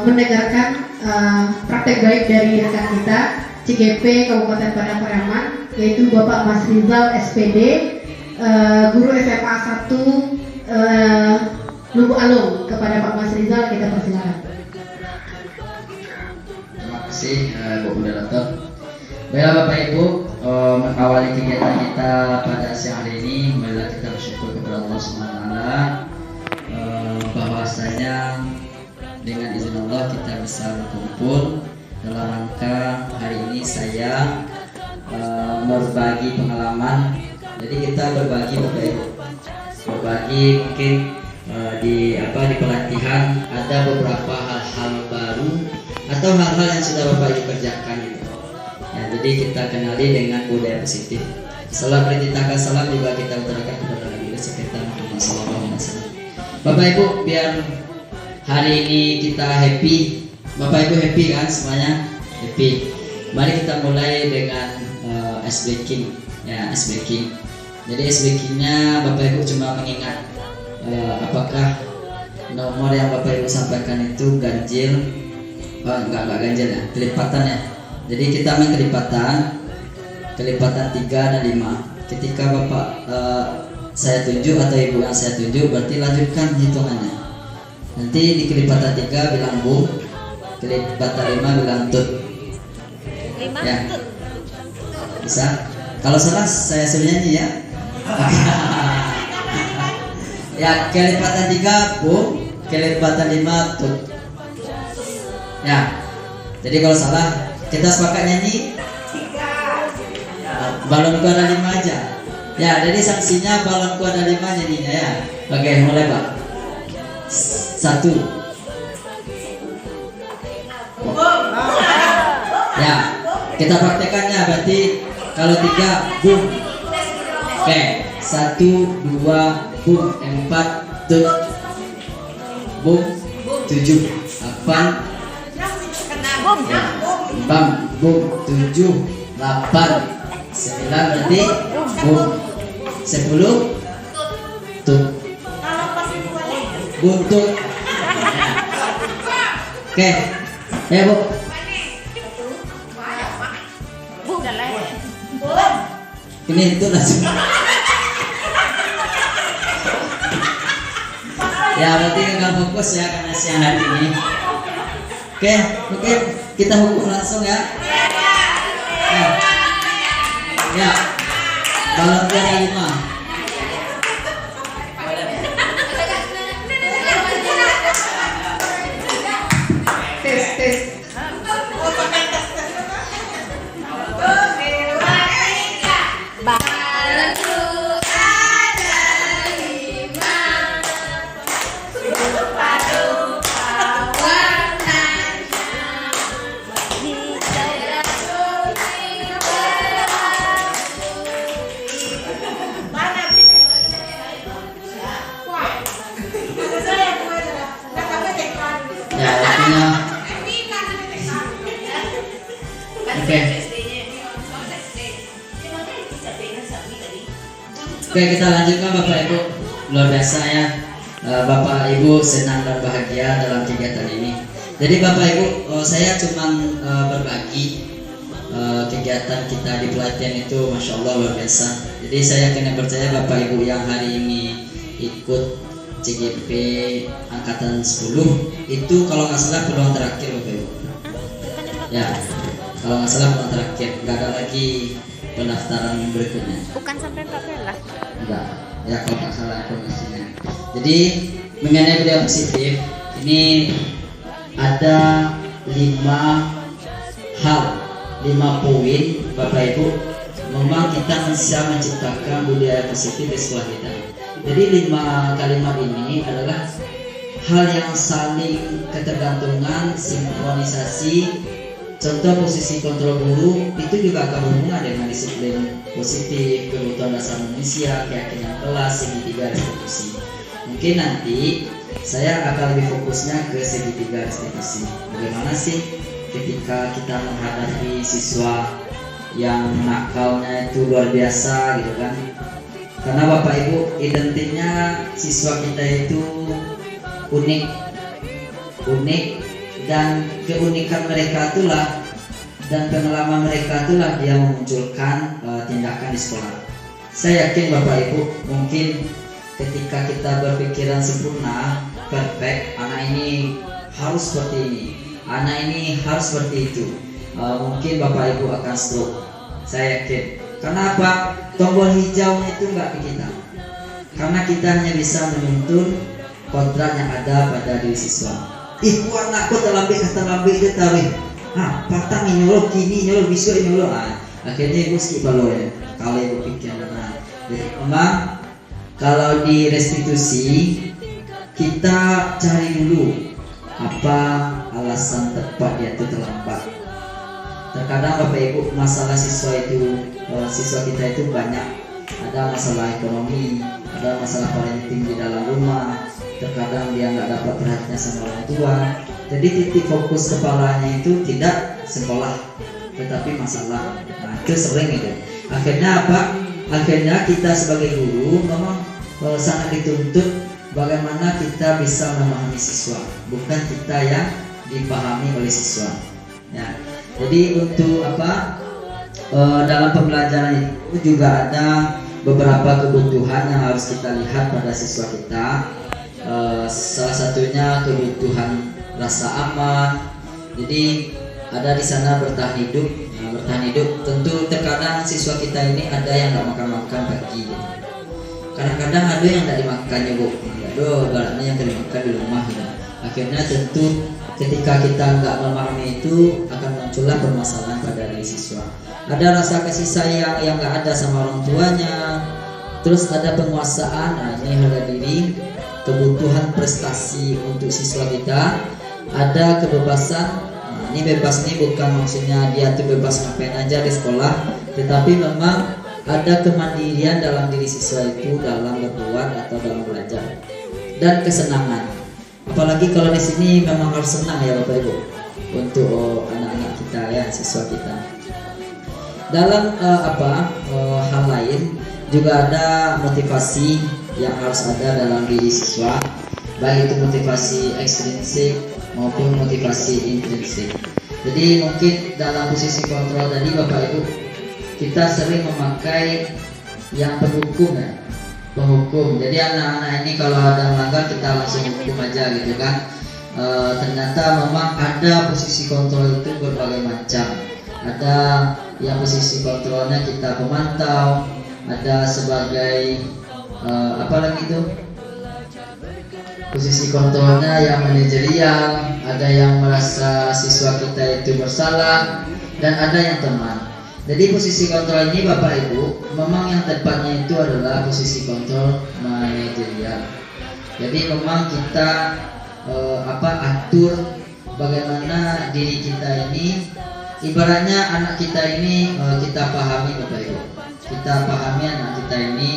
mendengarkan praktek baik dari rekan kita CGP Kabupaten Padang Pariaman, yaitu Bapak Mas Rizal SPD, guru SMA 1 Lubuk Alung. Kepada Pak Mas Rizal kita persilakan. Terima kasih Bu Moderator. Baiklah Bapak Ibu, mengawali kegiatan kita pada siang hari ini, marilah kita bersyukur kepada Allah SWT bahwasanya dengan izin Allah kita bisa berkumpul dalam rangka hari ini saya berbagi pengalaman. Jadi kita berbagi Bapak Ibu, berbagi mungkin di pelatihan ada beberapa hal-hal baru atau hal-hal yang sudah Bapak Ibu kerjakan gitu. Ya, jadi kita kenali dengan budaya positif. Salam perintahkan salam juga kita utarakan kepada Nabi sekitar Muhammad SAW. Bapak Ibu, biar hari ini kita happy. Bapak Ibu happy kan semuanya? Happy. Mari kita mulai dengan ice breaking. Ya, ice breaking. Jadi ice breakingnya Bapak Ibu cuma mengingat apakah nomor yang Bapak Ibu sampaikan itu ganjil? Enggak ganjil ya, kelipatan ya. Jadi kita main kelipatan 3 dan 5. Ketika Bapak saya tunjuk atau Ibu yang saya tunjuk, berarti lanjutkan hitungannya. Nanti di kelipatan 3 bilang bu, kelipatan 5 bilang tut. 5 Ya. tut. Bisa? Kalau salah saya suruh nyanyi ya. Ya, kelipatan 3 bu, kelipatan 5 tut. Ya. Jadi kalau salah kita sepakat nyanyi. Balonku ada 5 aja. Ya, jadi sanksinya balonku ada 5 nyanyinya ya. Oke, mulai Pak. 1. Ya, kita praktekannya berarti kalau 3 boom. Oke, 1, 2, boom, 4, tut, boom, 7, 8, ya, bam, boom, 7, 8, 9 berarti boom, 10, tut, buntut. Oke, ya Bu. Ini itu langsung. Ya berarti nggak fokus ya karena siang hari ini. Oke, mungkin kita hukum langsung ya. Ya, balon ada 5. Tes. Ya, artinya. Oke, kita lanjutkan Bapak Ibu. Luar biasa ya, Bapak Ibu senang dan bahagia dalam kegiatan ini. Jadi Bapak Ibu, saya cuma berbagi kegiatan kita di pelatihan itu, Masya Allah luar biasa. Jadi saya kena percaya Bapak Ibu yang hari ini ikut CGP angkatan 10 itu kalau nggak salah peluang terakhir Bapak Ibu. Ya, kalau nggak salah peluang terakhir, nggak ada lagi pendaftaran berikutnya. Bukan sampai 14. Enggak, ya kalau nggak salah informasinya. Jadi mengenai budaya positif ini ada 5 hal, 5 poin Bapak Ibu. Memang kita bisa menciptakan budaya positif di sekolah kita. Jadi 5 kalimat ini adalah hal yang saling ketergantungan, sinkronisasi. Contoh posisi kontrol guru itu juga akan berhubungan dengan disiplin positif, kebutuhan dasar manusia, keyakinan kelas, segitiga restitusi. Mungkin nanti saya akan lebih fokusnya ke segitiga restitusi. Bagaimana sih ketika kita menghadapi siswa yang nakalnya itu luar biasa gitu kan? Karena Bapak Ibu identiknya siswa kita itu unik, dan keunikan mereka itulah dan pengalaman mereka itulah dia memunculkan tindakan di sekolah. Saya yakin Bapak Ibu, mungkin ketika kita berpikiran sempurna, perfect, anak ini harus seperti ini, anak ini harus seperti itu, mungkin Bapak Ibu akan stroke. Saya yakin. Karena apa? Tombol hijau itu enggak ke kita. Karena kita hanya bisa menuntun kontrak yang ada pada diri siswa. Anakku terlambat itu tarik. Patang ini nyolok, kini nyolok, besok nyolok. Akhirnya ibu skip balon ya. Kalau ibu pikir benar. Jadi memang kalau di restitusi kita cari dulu apa alasan tepat dia itu terlambat. Terkadang Bapak Ibu masalah siswa kita itu banyak. Ada masalah ekonomi, ada masalah parenting di dalam rumah. Terkadang dia nggak dapat perhatian sama orang tua. Jadi titik fokus kepalanya itu tidak sekolah, tetapi masalah. Itu sering itu. Akhirnya apa? Akhirnya kita sebagai guru memang sangat dituntut bagaimana kita bisa memahami siswa, bukan kita yang dipahami oleh siswa. Ya. Jadi untuk apa? Dalam pembelajaran itu juga ada beberapa kebutuhan yang harus kita lihat pada siswa kita. Salah satunya kebutuhan rasa aman. Jadi ada di sana bertahan hidup. Bertahan hidup tentu terkadang siswa kita ini ada yang nggak makan pagi gitu. Kadang-kadang ada yang nggak dimakannya bu, baratnya yang dimakan di rumah gitu. Akhirnya tentu ketika kita nggak memahami itu akan muncullah permasalahan pada diri siswa. Ada rasa kasih sayang yang nggak ada sama orang tuanya. Terus ada penguasaan, ini harga diri, kebutuhan prestasi untuk siswa kita. Ada kebebasan. Ini bebas ini bukan maksudnya dia tuh bebas ngapain aja di sekolah, tetapi memang ada kemandirian dalam diri siswa itu dalam berbuat atau dalam belajar dan kesenangan. Apalagi kalau di sini memang harus senang ya Bapak Ibu untuk anak-anak kita ya, siswa kita. Dalam hal lain juga ada motivasi yang harus ada dalam diri siswa, baik itu motivasi ekstrinsik maupun motivasi intrinsik. Jadi mungkin dalam posisi kontrol tadi Bapak Ibu, kita sering memakai yang penghukum ya, penghukum. Jadi anak-anak ini kalau ada melanggar kita langsung hukum aja gitu kan. Ternyata memang ada posisi kontrol itu berbagai macam. Ada yang posisi kontrolnya kita pemantau, ada sebagai apa lagi itu? Posisi kontrolnya yang manajerial, ada yang merasa siswa kita itu bersalah, dan ada yang teman. Jadi posisi kontrol ini Bapak Ibu, memang yang tepatnya itu adalah posisi kontrol manajerial. Jadi memang kita atur bagaimana diri kita ini, ibaratnya anak kita ini kita pahami Bapak Ibu. Kita pahami anak kita ini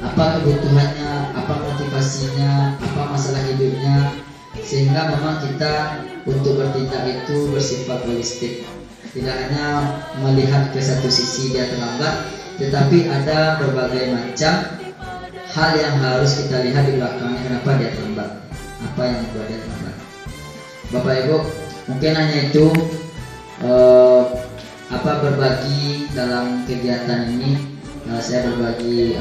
apa kebutuhannya, apa motivasinya, apa masalah hidupnya, sehingga memang kita untuk bertindak itu bersifat holistik. Tidak hanya melihat ke satu sisi dia terlambat, tetapi ada berbagai macam hal yang harus kita lihat di belakangnya, kenapa dia terlambat, apa yang membuat dia terlambat. Bapak Ibu, mungkin hanya itu berbagi dalam kegiatan ini. Saya berbagi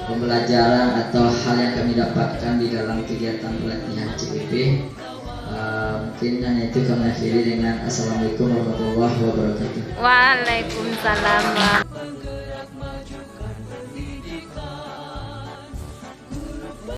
pembelajaran atau hal yang kami dapatkan di dalam kegiatan pelatihan CPP. Mungkin hanya itu kami akhiri dengan Assalamualaikum warahmatullahi wabarakatuh. Waalaikumsalam.